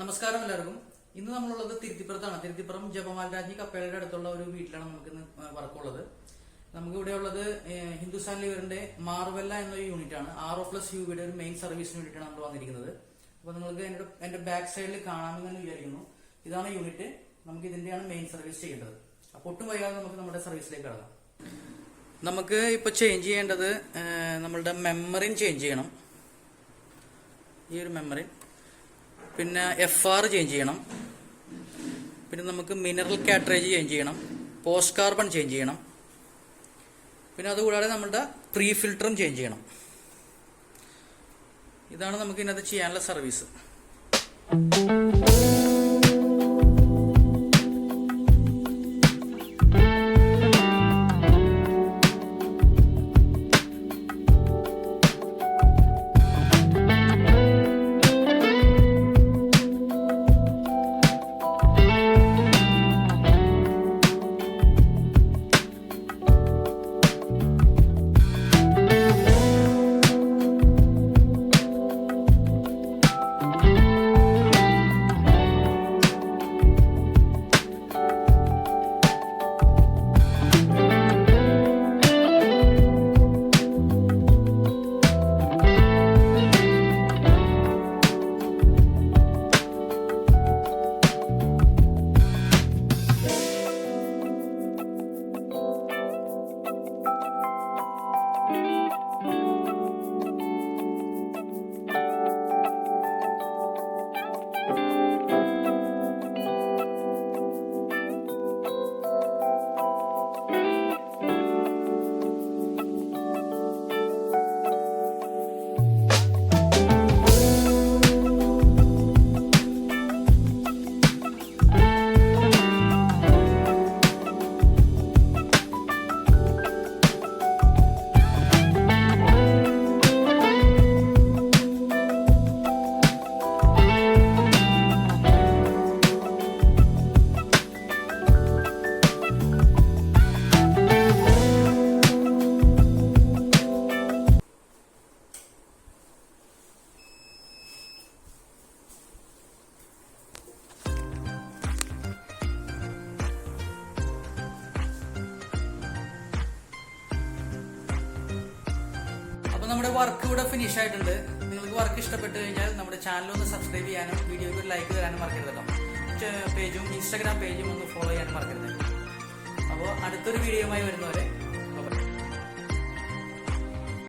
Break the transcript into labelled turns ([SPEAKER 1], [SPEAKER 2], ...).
[SPEAKER 1] നമസ്കാരം എല്ലാവർക്കും. ഇന്ന് നമ്മളുള്ളത് തിരുത്തിപ്പുറത്താണ്. തിരുത്തിപ്പുറം ജപമാൽരാജ്ഞി കപ്പേളയുടെ അടുത്തുള്ള ഒരു വീട്ടിലാണ് നമുക്ക് ഇന്ന് വർക്കുള്ളത്. നമുക്ക് ഇവിടെ ഉള്ളത് ഹിന്ദുസ്ഥാൻ ലിവറിന്റെ മാർവെല്ല എന്നൊരു യൂണിറ്റ് ആണ്. RO+UVയുടെ ഒരു മെയിൻ സർവീസിന് വേണ്ടിയിട്ടാണ് നമ്മൾ വന്നിരിക്കുന്നത്. അപ്പൊ നിങ്ങൾക്ക് എന്റെ ബാക്ക് സൈഡിൽ കാണാമെന്ന് വിചാരിക്കുന്നു. ഇതാണ് യൂണിറ്റ്. നമുക്ക് ഇതിന്റെയാണ് മെയിൻ സർവീസ് ചെയ്യേണ്ടത്. അപ്പൊ ഒട്ടും വൈകാതെ നമുക്ക് നമ്മുടെ സർവീസിലേക്ക് കടക്കാം. നമുക്ക് ഇപ്പൊ ചേഞ്ച് ചെയ്യേണ്ടത് നമ്മളുടെ മെമ്മറിൻ ചേഞ്ച് ചെയ്യണം. ഈ ഒരു മെമ്മറിൻ, പിന്നെ FR ചേഞ്ച് ചെയ്യണം, പിന്നെ നമുക്ക് മിനറൽ കാട്രേജ് ചേഞ്ച് ചെയ്യണം, പോസ്റ്റ് കാർബൺ ചേഞ്ച് ചെയ്യണം, പിന്നെ അതുകൂടാതെ നമ്മുടെ പ്രീ ഫിൽറ്ററും ചേഞ്ച് ചെയ്യണം. ഇതാണ് നമുക്ക് ഇതിനകത്ത് ചെയ്യാനുള്ള സർവീസ്. നമ്മുടെ വർക്ക് ഇവിടെ ഫിനിഷ് ആയിട്ടുണ്ട്. നിങ്ങൾക്ക് വർക്ക് ഇഷ്ടപ്പെട്ടു കഴിഞ്ഞാൽ നമ്മുടെ ചാനൽ ഒന്ന് സബ്സ്ക്രൈബ് ചെയ്യാനും വീഡിയോക്ക് ഒരു ലൈക്ക് തരാനും മറക്കരുത് കേട്ടോ. പേജും ഇൻസ്റ്റാഗ്രാം പേജും ഒന്ന് ഫോളോ ചെയ്യാനും മറക്കരുത്. അപ്പോൾ അടുത്തൊരു വീഡിയോയുമായി വരുന്നവരെ